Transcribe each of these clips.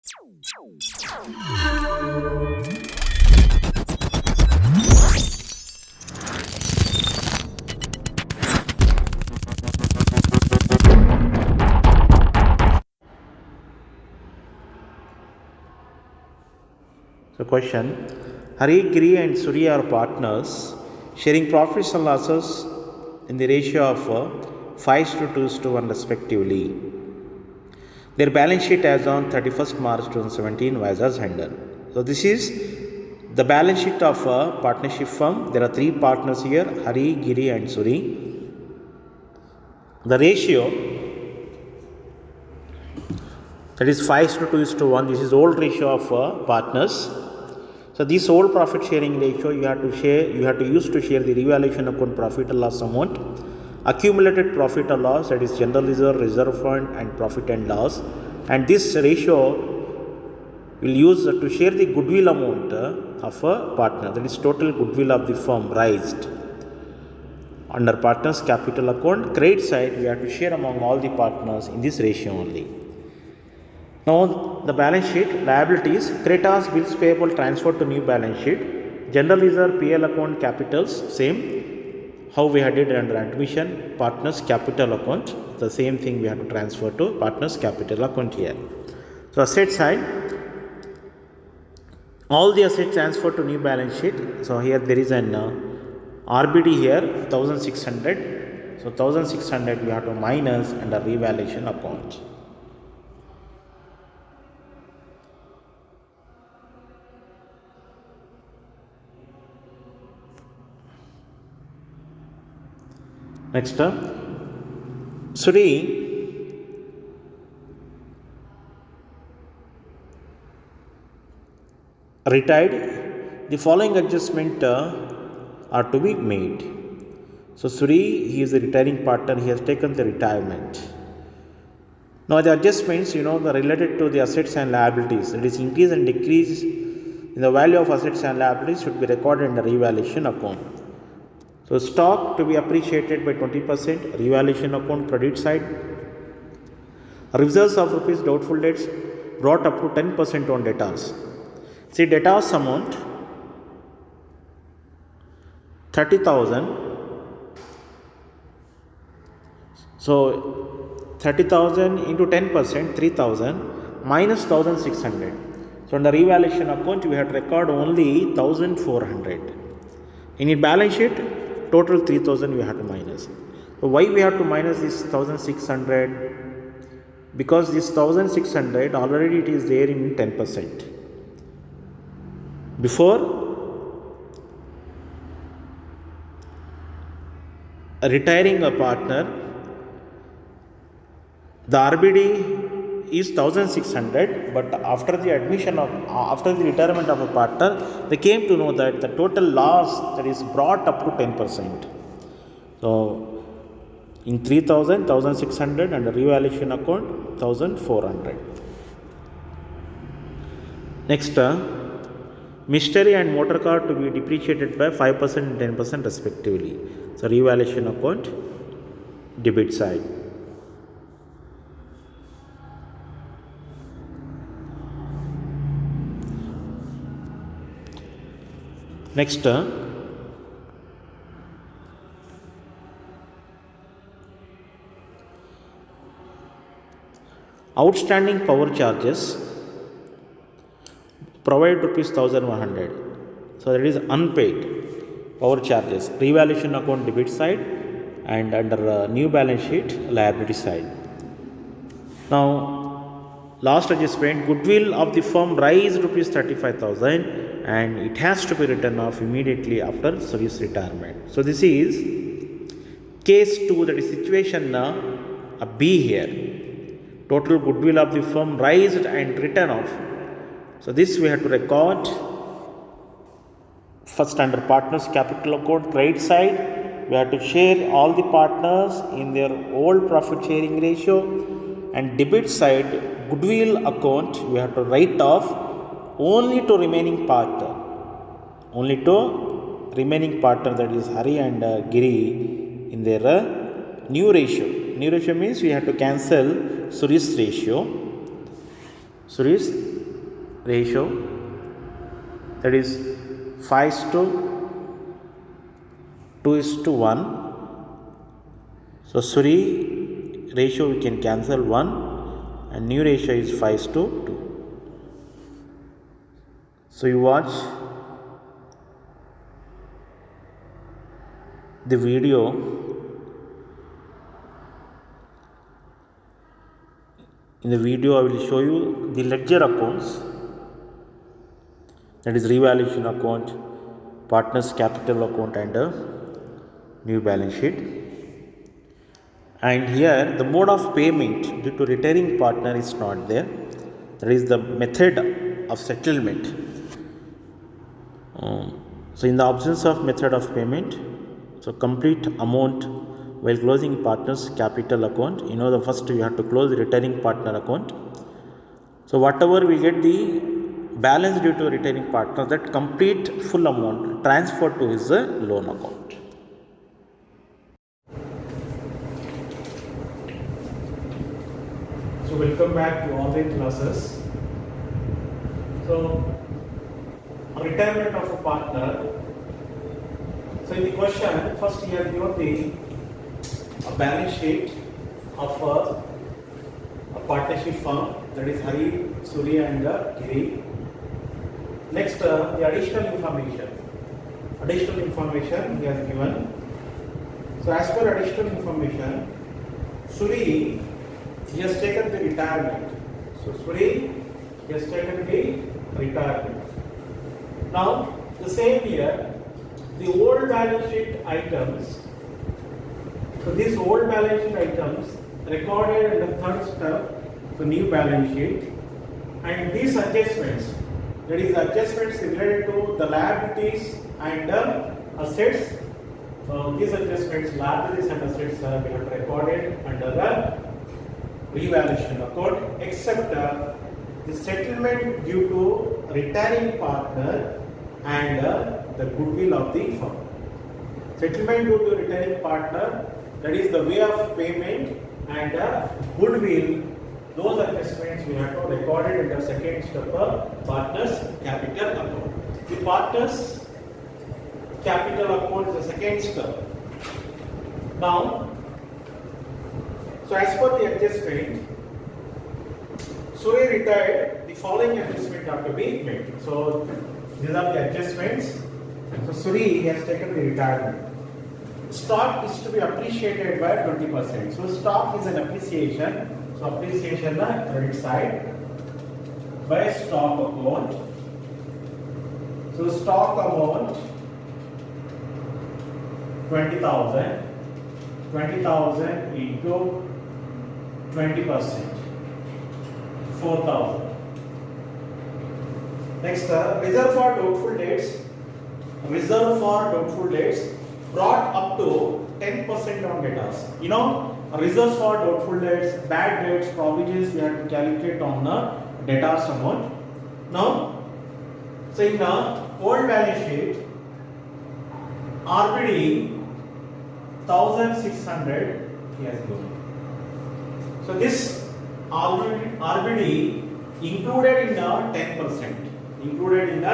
So question, Hari, Giri and Suri are partners sharing profits and losses in the ratio of 5:2:1 respectively. Their balance sheet as on 31st March 2017 was as handled. So this is the balance sheet of a partnership firm. There are three partners here, Hari, Giri and Suri. The ratio, that is 5:2:1. This is old ratio of partners. So this old profit sharing ratio you have to use to share the revaluation account profit or loss amount, accumulated profit or loss, that is general reserve fund and profit and loss, and this ratio will use to share the goodwill amount of a partner, that is total goodwill of the firm raised under partners capital account. Credit side we have to share among all the partners in this ratio only. Now the balance sheet, liabilities, creditors, bills payable transferred to new balance sheet, general reserve, PL account, capitals, same how we had it under admission, partners capital account, the same thing we have to transfer to partners capital account here. So asset side, all the assets transferred to new balance sheet. So here there is an RBD here 1600. So 1600 we have to minus under revaluation account. Next, Suri retired. The following adjustment are to be made. So Suri, he is the retiring partner. He has taken the retirement. Now the adjustments, the related to the assets and liabilities, that is increase and decrease in the value of assets and liabilities should be recorded in the revaluation account. So stock to be appreciated by 20%, revaluation account credit side. Reserves of rupees doubtful debts brought up to 10% on debtors. See, debtors amount 30,000. So 30,000 into 10%, 3,000 minus 1,600. So on the revaluation account we have to record only 1,400. In your balance sheet, total 3,000 we have to minus. So why we have to minus this 1,600? Because this 1,600 already it is there in 10%. Before retiring a partner, the RBD is 1,600, but after the retirement of a partner, they came to know that the total loss that is brought up to 10%. So in 3,000, 1,600 and the revaluation account 1,400. Next, machinery and motor car to be depreciated by 5% and 10% respectively. So revaluation account debit side. Next, outstanding power charges provide rupees 1,100. So that is unpaid power charges. Revaluation account debit side and under new balance sheet liability side. Now last adjustment, goodwill of the firm raised rupees 35,000 and it has to be written off immediately after service retirement. So this is case 2, that is situation B here. Total goodwill of the firm raised and written off. So this we have to record first under partners capital account credit side. We have to share all the partners in their old profit sharing ratio, and debit side goodwill account we have to write off only to remaining partner, that is Hari and Giri in their new ratio. New ratio means we have to cancel Suri's ratio. Suri's ratio, that is 5 to 2 is to 1. So Suri ratio we can cancel 1 and new ratio is 5 to 2. So you watch the video. In the video I will show you the ledger accounts, that is revaluation account, partners capital account and a new balance sheet. And here the mode of payment due to retiring partner is not there, that is the method of settlement. So in the absence of method of payment, so complete amount while closing partners capital account, the first you have to close the retiring partner account. So whatever we get the balance due to retiring partner, that complete full amount transferred to his loan account. So welcome back to online classes. So retirement of a partner. So in the question, first he has given a balance sheet of a partnership firm, that is Hari, Suri and Giri. Next, the additional information. Additional information he has given. So as per additional information, Suri, he has taken the retirement. So Suri, he has taken the retirement. Now, the same year, the old balance sheet items, so these old balance sheet items recorded in the third step, so new balance sheet, and these adjustments, that is adjustments related to the liabilities and the assets. So these adjustments, liabilities and assets are being recorded under the revaluation account, except the settlement due to retiring partner and the goodwill of the firm. Settlement due to retiring partner, that is the way of payment, and goodwill, those adjustments we have to record it in the second step of partners capital account. The partners capital account is the second step. Now, so as per the adjustment, Suri retired, the following adjustment have to be made. So these are the adjustments. So Suri has taken the retirement. Stock is to be appreciated by 20%. So stock is an appreciation. So appreciation the credit side by stock account. So stock amount 20,000. 20,000 into 20%. 4,000. Next, reserve for doubtful debts. Reserve for doubtful debts brought up to 10% on debtors. Reserves for doubtful debts, bad debts, provisions we have to calculate on the debtors amount. Now, so in the old balance sheet, RBD 1,600 he has given. So this RBD included in the 10%. Included in the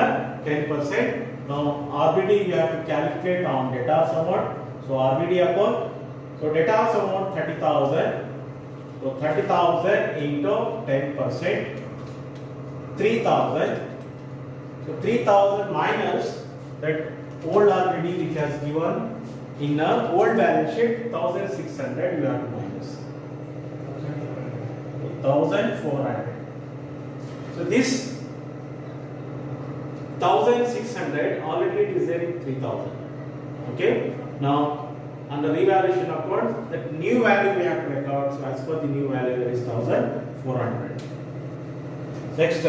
10%. Now RBD we have to calculate on debtors amount. So RBD account. So debtors amount 30,000. So 30,000 into 10%. 3,000. So 3,000 minus that old RBD which has given in the old balance sheet 1,600 you have to minus. 1,400. So this 1,600 already it is there in 3,000. Okay. Now on the revaluation account, that new value we have to record. So as per the new value there is 1,400. Next,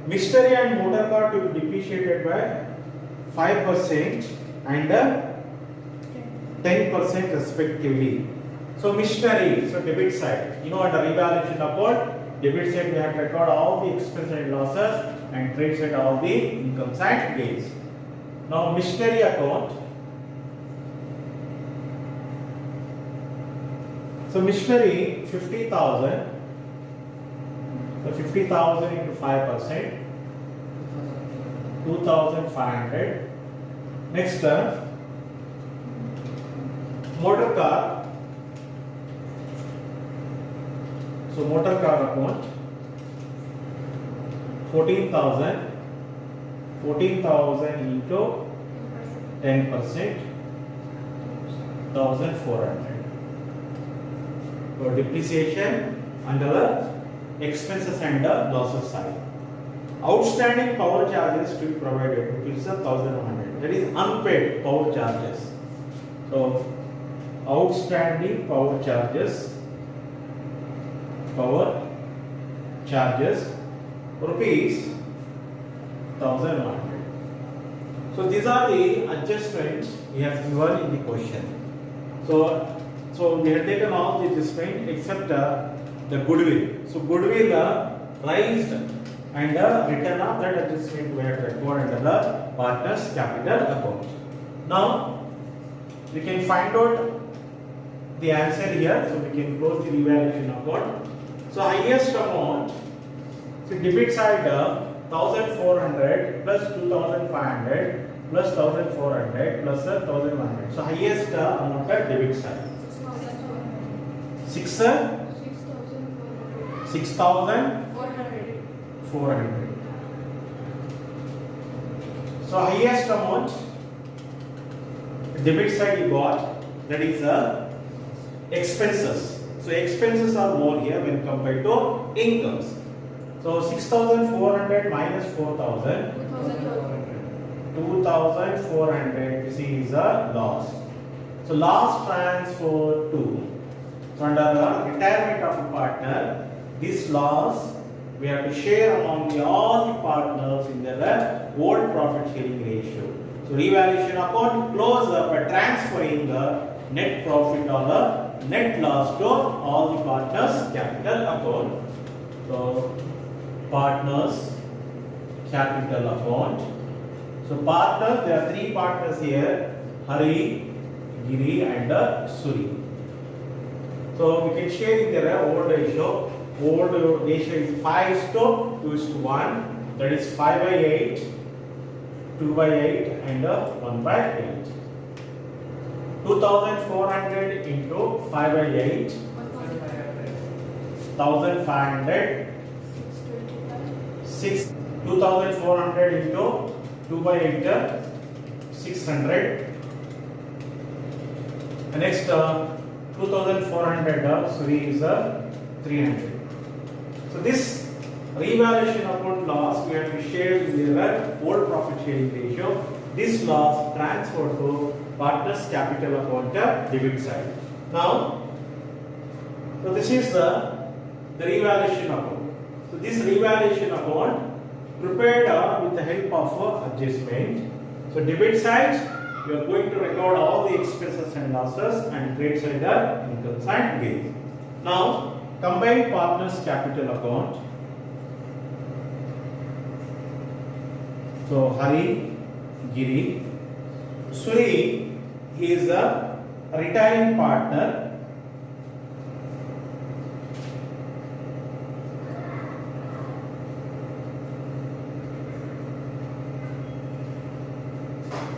machinery and motor car to be depreciated by 5% and 10% respectively. So machinery, so debit side, under revaluation account, debit side we have to record all the expenses and losses, and credit side all the income side gains. Now machinery account. So machinery 50,000 So 50,000 into 5%, 2,500. Next, motor car. So motor car account, 14,000 into 10%, 1,400. So depreciation under the expenses and the losses side. Outstanding power charges to be provided, rupees 1,100. That is unpaid power charges. So outstanding power charges rupees 1,100. So these are the adjustments he has given in the question. So we have taken all the adjustment except the goodwill. So goodwill raised and return of that adjustment we have recorded under the partner's capital account. Now we can find out the answer here. So we can close the revaluation account. So highest amount, so debit side 1,400 plus 2,500 plus 1,400 plus 1,100. So highest amount at debit side. 6,400. So highest amount debit side you got, that is expenses. So expenses are more here when compared to incomes. So 6,400 minus 4,000, 2,400. This is a loss. So loss transfer to. So under the retirement of a partner, this loss we have to share among all the partners in the old profit sharing ratio. So revaluation account close up by transferring the net profit or the net loss to all the partners' capital account. So partners' capital account. So partners, there are three partners here: Hari, Giri, and Suri. So we can share in their old ratio. Old ratio is 5:2:1. That is 5/8, 2/8, and 1/8. 2,400 into 5/8, 1,500. 2,400 into 2/8, 600. The next 2,400 Suri is 300. So this revaluation account loss we have to share in the old profit sharing ratio. This loss transferred to partners capital account debit side. Now, so this is the revaluation account. So this revaluation account prepared with the help of adjustment. So debit side you are going to record all the expenses and losses, and credit side incomes and gains. Now combined partners capital account. So Hari, Giri, Suri, he is a retiring partner.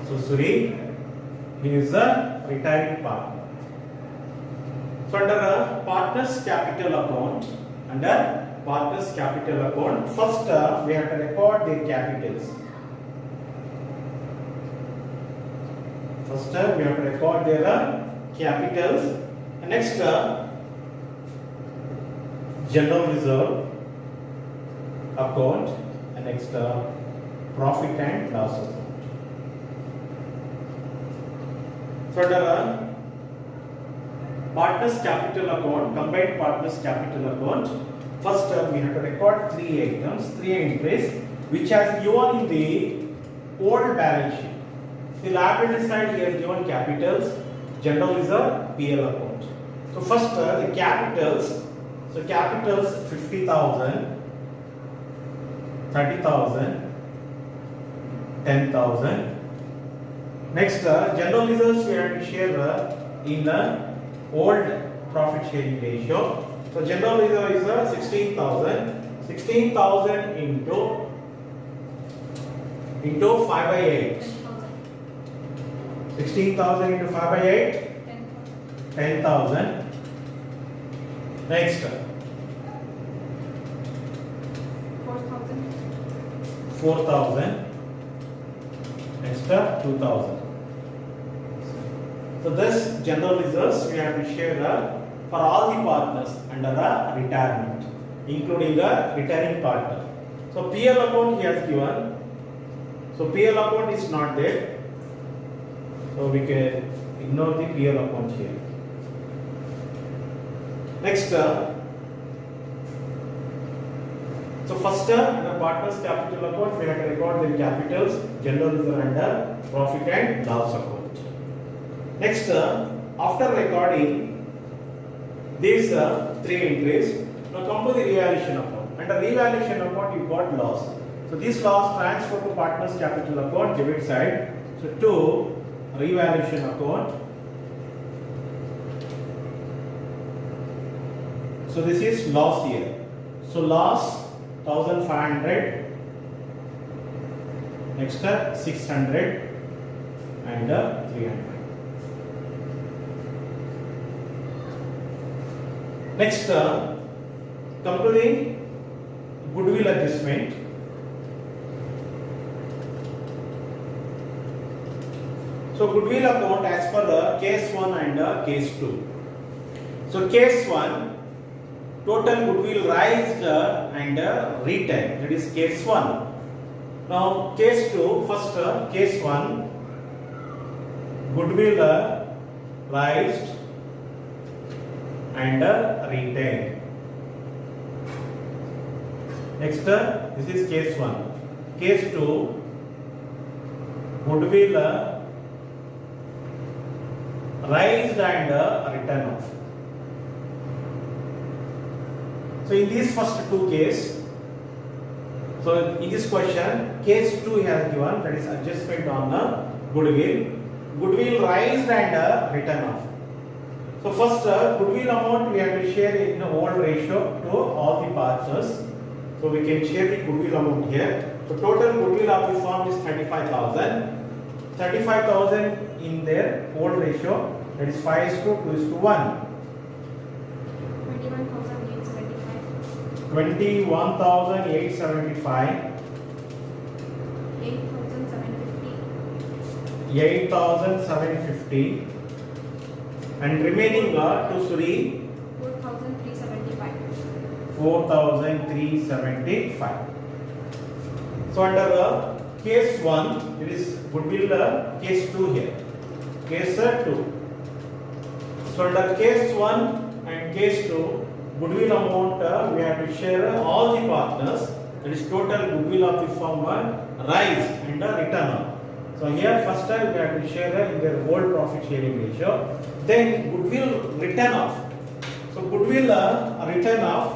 So Suri, he is a retiring partner. So under partners capital account, first we have to record their capitals. First we have to record their capitals. And next general reserve account, and next profit and loss account. So under partners capital account, combined partners capital account, first we have to record three items, three entries which has given in the old balance sheet. The liability side he has given capitals, general reserve, PL account. So first the capitals. So capitals 50,000, 30,000, 10,000. Next general reserves we have to share in the old profit sharing ratio. So general reserve is 16,000. 16,000 into 5 by 8. 16,000 into 5 by 8. 10,000. Next. 4,000. Next 2,000. So this general reserves we have to share for all the partners under a retirement, including a retiring partner. So PL account he has given. So PL account is not there. So we can ignore the PL account here. Next, so first under partners capital account we have to record the capitals, general reserve under profit and loss account. Next, after recording these three entries, now come to the revaluation account. Under revaluation account you got loss. So this loss transfer to partners capital account debit side. So to revaluation account. So this is loss here. So loss 1,500. Next 600 and 300. Next, come to the goodwill adjustment. So goodwill account as per case 1 and case 2. So case 1, total goodwill raised and retained, that is case 1. Now case 2, first case 1, goodwill raised and retained. Next, this is case 1. Case 2, goodwill raised and written off. So in these first two cases, so in this question, case 2 has given, that is adjustment on the goodwill raised and written off. So first goodwill amount we have to share in the old ratio to all the partners. So we can share the goodwill amount here. So total goodwill of the firm is 35,000. 35,000 in their old ratio, that is 5:2:1. 21,875. 8,750. And remaining to Suri 4,375. So under case 1, it is goodwill case 2 here. Case 2. So under case 1 and case 2, goodwill amount we have to share all the partners. That is total goodwill of the firm rise and return on. So here first time we have to share in their old profit sharing ratio. Then goodwill return off. So goodwill return off.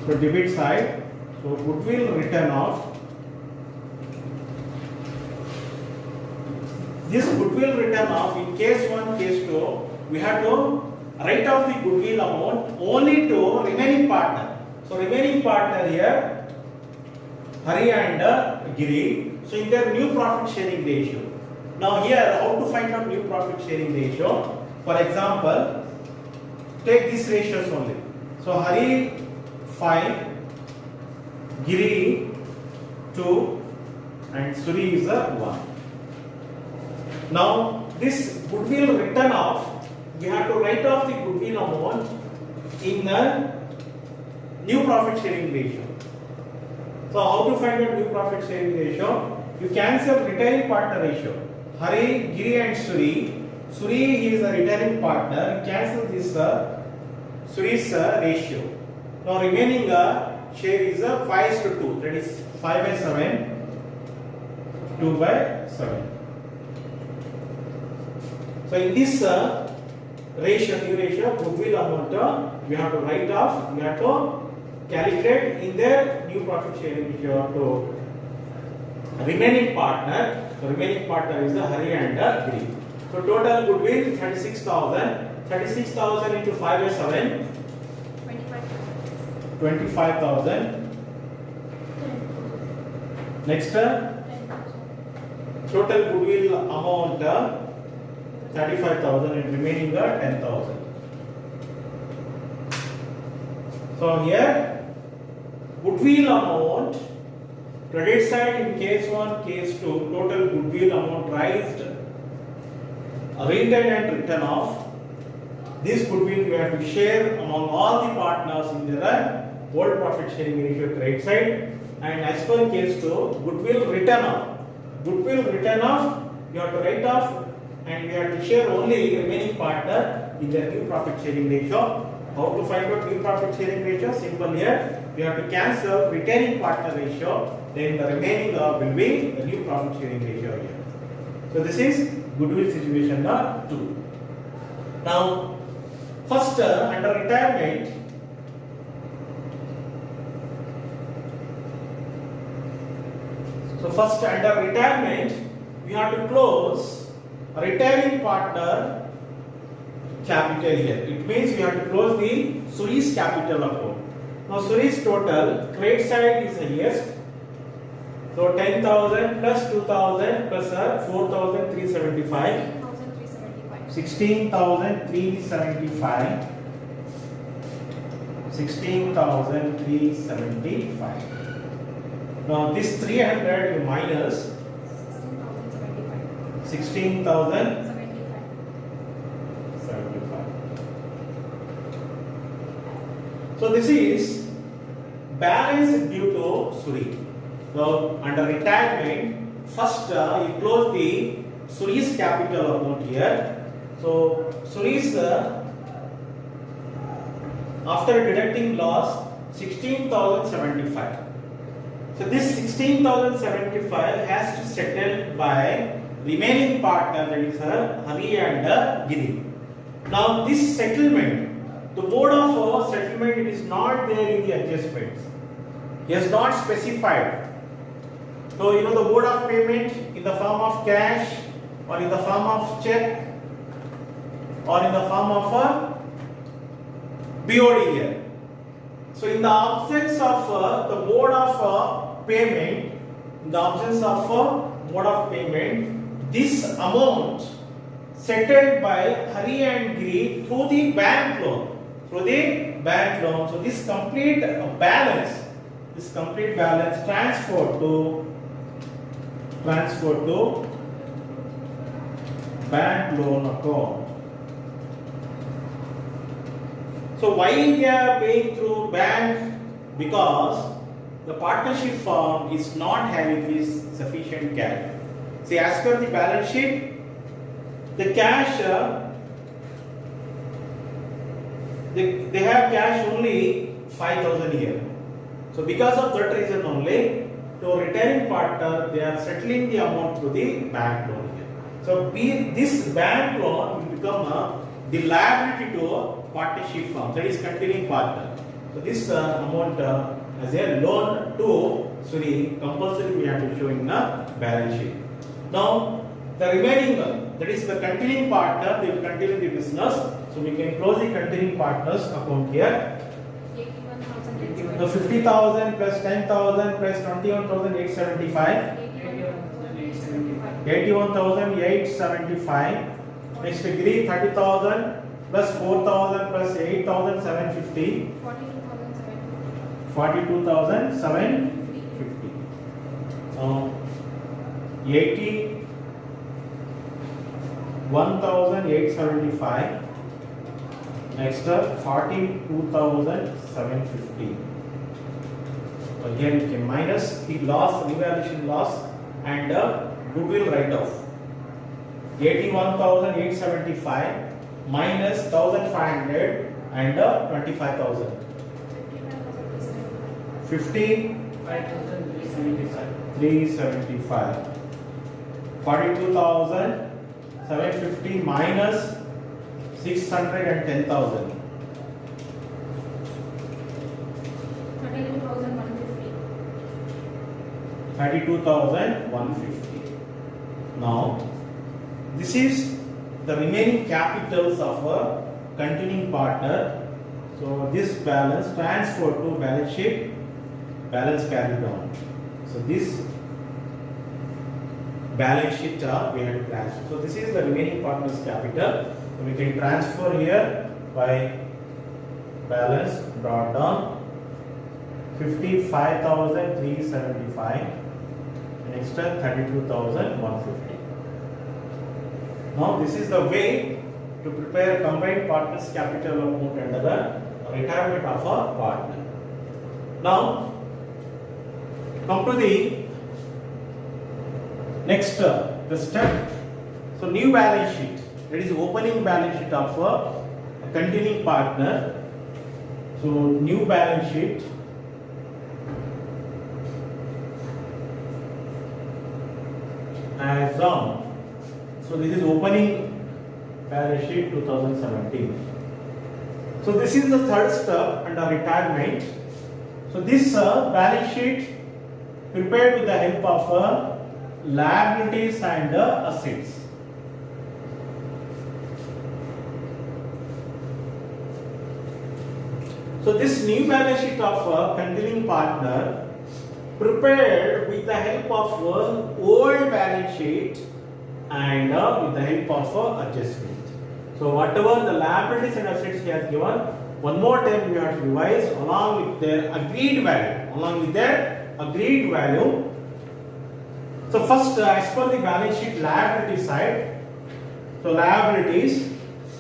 So debit side. So goodwill return off. This goodwill return off in case 1, case 2, we have to write off the goodwill amount only to remaining partner. So remaining partner here, Hari and Giri. So in their new profit sharing ratio. Now here, how to find out new profit sharing ratio? For example, take these ratios only. So Hari 5, Giri 2, and Suri is 1. Now this goodwill written off, we have to write off the goodwill amount in the new profit sharing ratio. So how to find out new profit sharing ratio? You cancel retiring partner ratio. Hari, Giri and Suri. Suri is a retiring partner. Cancel this Suri's ratio. Now remaining share is 5:2. That is 5 by 7, 2 by 7. So in this ratio, new ratio, goodwill amount, we have to write off, we have to calculate in their new profit sharing ratio to remaining partner. So remaining partner is the Hari and Giri. So total goodwill 36,000. 36,000 into 5 by 7. 25,000. 25,000. Next, total goodwill amount 35,000 and remaining 10,000. So here goodwill amount, credit side in case 1, case 2, total goodwill amount raised, retained and written off. This goodwill we have to share among all the partners in their old profit sharing ratio credit side. And as per case 2, goodwill written off. Goodwill written off, you have to write off and we have to share only remaining partner in their new profit sharing ratio. How to find out new profit sharing ratio? Simple here. We have to cancel retaining partner ratio, then the remaining will be the new profit sharing ratio here. So this is goodwill situation 2. Now, first under retirement, we have to close retiring partner capital here. It means we have to close the Suresh capital account. Now Suresh total credit side is highest. So 10,000 plus 2,000 plus 4,375. 16,375. 16,375. Now this 300 you minus 16,075. So this is balance due to Suresh. So under retirement, first you close the Suresh capital account here. So Suresh after deducting loss 16,075. So this 16,075 has to settle by remaining partner, that is Hari and Giri. Now this settlement, the mode of settlement, it is not there in the adjustments. He has not specified. So you know the mode of payment in the form of cash or in the form of check or in the form of BOD here. So in the absence of the mode of payment, this amount settled by Hari and Giri through the bank loan. So this complete balance transferred to bank loan account. So why they are paying through bank? Because the partnership firm is not having this sufficient cash. See, as per the balance sheet, the cash they have cash only 5,000 here. So because of that reason only, to retiring partner they are settling the amount through the bank loan here. So this bank loan will become the liability to a partnership firm, that is continuing partner. So this amount as a loan to Suresh, compulsory we have to show in the balance sheet. Now the remaining that is the continuing partner, they will continue the business. So we can close the continuing partners account here. The 50,000 plus 10,000 plus 21,875. 81,875. Next degree 30,000 plus 4,000 plus 8,750. 42,750. 81,875. Next 42,750. So here you can minus the loss, revaluation loss and goodwill write-off. 81,875 minus 1,500 and 25,000. 55,375. 42,750 minus 610,000. 32,150. Now, this is the remaining capitals of a continuing partner. So this balance transferred to balance sheet, balance carried on. So this balance sheet we have to transfer. So this is the remaining partner's capital. So we can transfer here by balance brought down 55,375. Next 32,150. Now this is the way to prepare combined partners capital account under the retirement of a partner. Now come to the next the step. So new balance sheet, that is opening balance sheet of a continuing partner. So new balance sheet as on. So this is opening balance sheet 2017. So this is the third step under retirement. So this balance sheet prepared with the help of liabilities and assets. So this new balance sheet of continuing partner prepared with the help of old balance sheet and with the help of adjustment. So whatever the liabilities and assets he has given, one more time we have to revise along with their agreed value. So first as per the balance sheet liability side, so liabilities,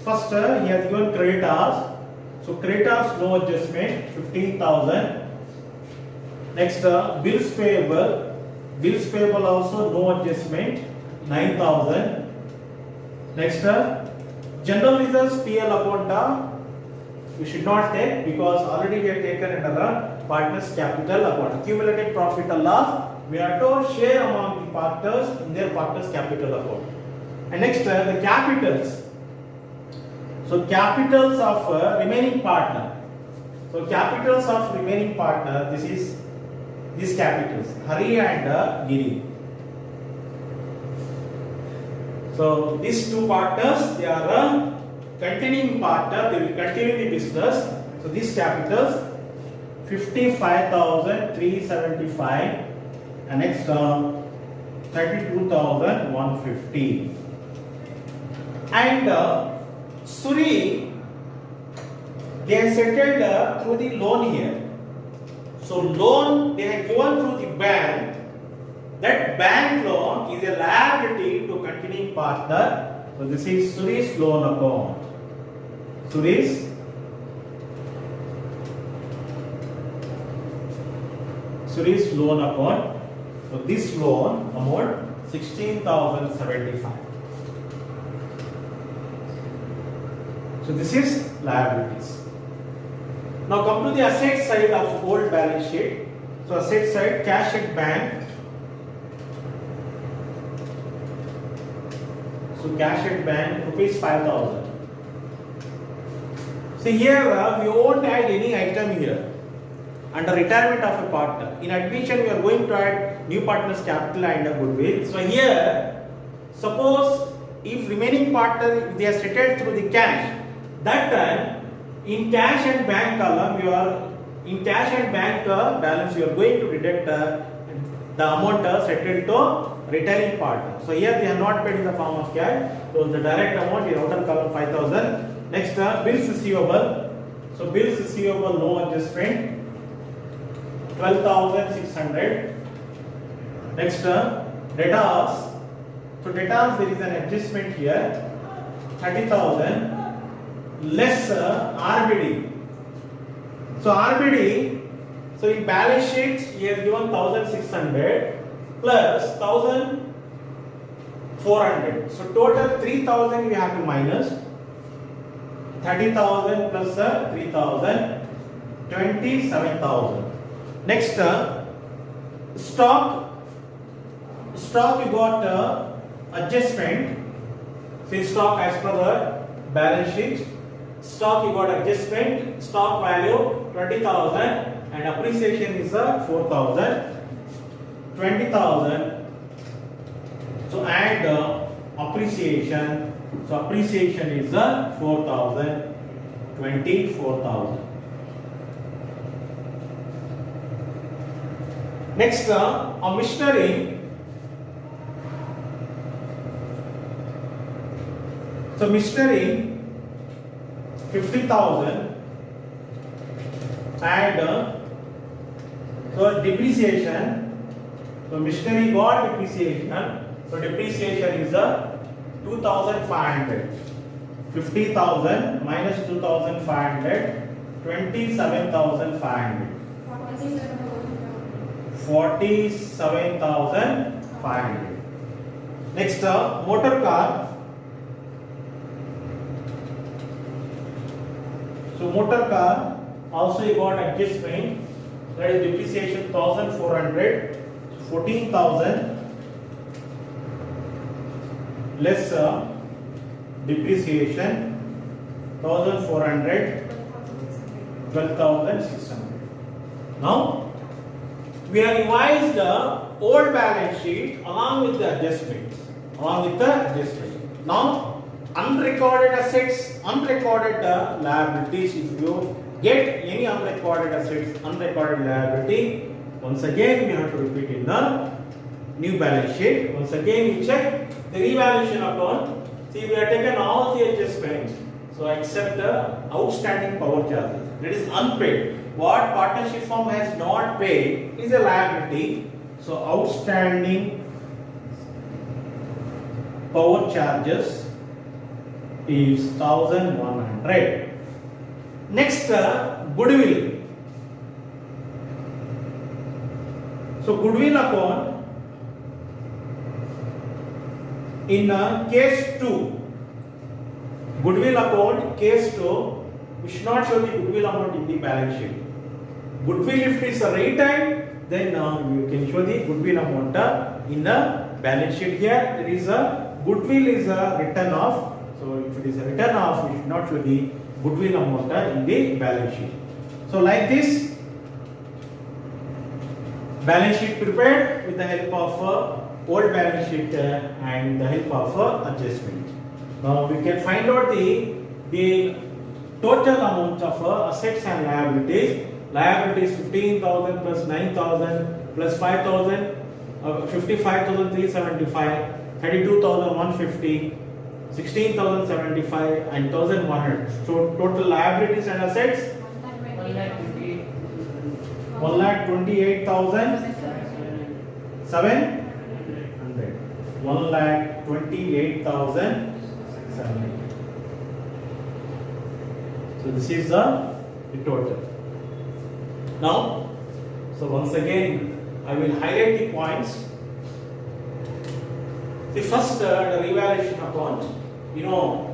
first he has given creditors. So creditors no adjustment 15,000. Next bills payable also no adjustment 9,000. Next general reserves PL account we should not take because already we have taken under the partners capital account. Accumulated profit or loss we have to share among the partners in their partners capital account. And next the capitals. So capitals of remaining partner. So capitals of remaining partner, this is these capitals Hari and Giri. So these two partners, they are a continuing partner, they will continue the business. So these capitals 55,375 and next 32,150. And Suri, they have settled through the loan here. So loan they have given through the bank. That bank loan is a liability to continuing partner. So this is Suri's loan account. Suri's loan account. So this loan amount 16,075. So this is liabilities. Now come to the asset side of old balance sheet. So asset side, cash at bank. So cash at bank rupees 5,000. See here we won't add any item here under retirement of a partner. In addition we are going to add new partner's capital and a goodwill. So here suppose if remaining partner they are settled through the cash, that time in cash and bank column you are in cash and bank balance you are going to deduct the amount settled to retiring partner. So here they are not paid in the form of cash. So the direct amount in outer column 5,000. Next bills receivable. So bills receivable no adjustment 12,600. Next debtors. So debtors there is an adjustment here 30,000 less RBD. So RBD, so in balance sheet he has given 1,600 plus 1,400. So total 3,000 we have to minus 30,000 plus 3,000, 27,000. Next stock we got adjustment. See stock as per the balance sheet. Stock you got adjustment, stock value 20,000 and appreciation is 4,000, 20,000. So add appreciation. So appreciation is 4,000, 24,000. Next, a machinery. So machinery 50,000 and so depreciation. So machinery got depreciation. So depreciation is 2,500. 50,000 minus 2,500, 27,500. 47,500. Next, motor car. So motor car also you got adjustment, that is depreciation 1,400, 14,000 less depreciation 1,400, 12,600. Now we have revised the old balance sheet along with the adjustments. Now unrecorded assets, unrecorded liabilities. If you get any unrecorded assets, unrecorded liability, once again we have to repeat in the new balance sheet. Once again you check the revaluation account. See, we have taken all the adjustments. So except the outstanding power charges, that is unpaid. What partnership firm has not paid is a liability. So outstanding power charges is 1,100. Next, goodwill. So goodwill account in case 2. Goodwill account case 2, we should not show the goodwill amount in the balance sheet. Goodwill, if it is retained, then you can show the goodwill amount in the balance sheet. Here there is a goodwill is a written off. So if it is a written off, we should not show the goodwill amount in the balance sheet. So like this, balance sheet prepared with the help of old balance sheet and the help of adjustment. Now we can find out the total amount of assets and liabilities. Liabilities 15,000 plus 9,000 plus 5,000, 55,375, 32,150, 16,075 and 1,100. So total liabilities and assets 1,28,700. 1,28,700. So this is the total. Now, so once again, I will highlight the points. The first, the revaluation account. You know,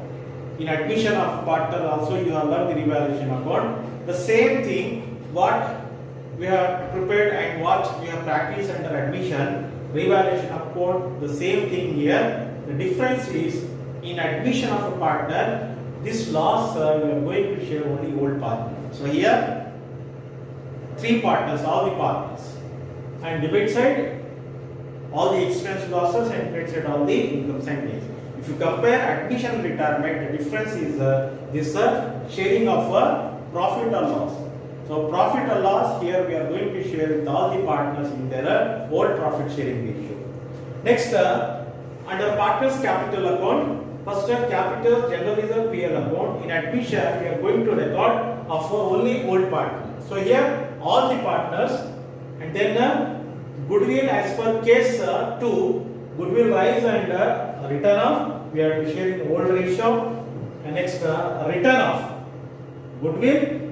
in admission of partner also you have learned the revaluation account. The same thing what we have prepared and what we have practiced under admission. Revaluation account, the same thing here. The difference is in admission of a partner, this loss we are going to share only old partner. So here 3 partners, all the partners, and debit side all the expense losses and credit side all the income side gains. If you compare admission and retirement, the difference is this sharing of profit or loss. So profit or loss here we are going to share with all the partners in their old profit sharing ratio. Next, under partners capital account, first capital general reserve PL account. In admission we are going to record of only old partners. So here all the partners, and then goodwill as per case 2, goodwill rise and return off we are to share in old ratio. And next return off goodwill,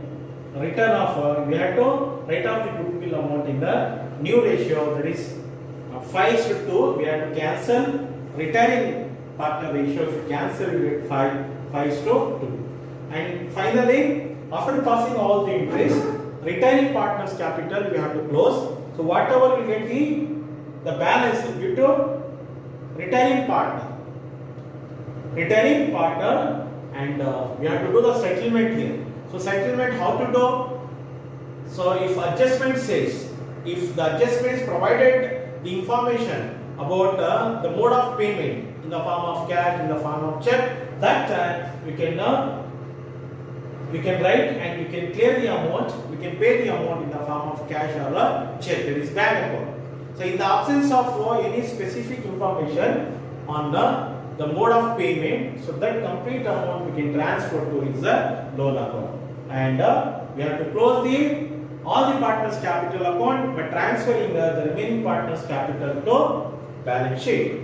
return off we have to write off the goodwill amount in the new ratio, that is 5:2. We have to cancel retiring partner ratio. If you cancel, we get 5:2. And finally, after passing all the interest, retiring partners capital we have to close. So whatever we get the balance due to retiring partner, and we have to do the settlement here. So settlement how to do? So if adjustment says, if the adjustments provided the information about the mode of payment in the form of cash, in the form of check, that we can we can write and we can clear the amount, we can pay the amount in the form of cash or a check, that is bank account. So in the absence of any specific information on the mode of payment, so that complete amount we can transfer to his loan account, and we have to close all the partners capital account by transferring the remaining partners capital to balance sheet.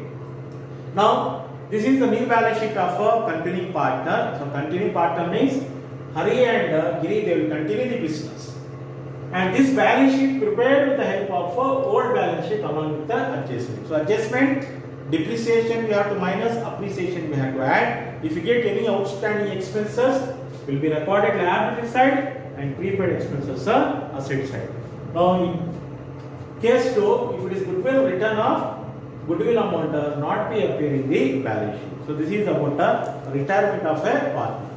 Now this is the new balance sheet of a continuing partner. So continuing partner means Hari and Giri, they will continue the business, and this balance sheet prepared with the help of old balance sheet along with the adjustment. So adjustment, depreciation we have to minus, appreciation we have to add. If you get any outstanding expenses, will be recorded liability side, and prepaid expenses are asset side. Now in case 2, if it is goodwill, written off, goodwill amount does not be appear in the balance sheet. So this is about the retirement of a partner.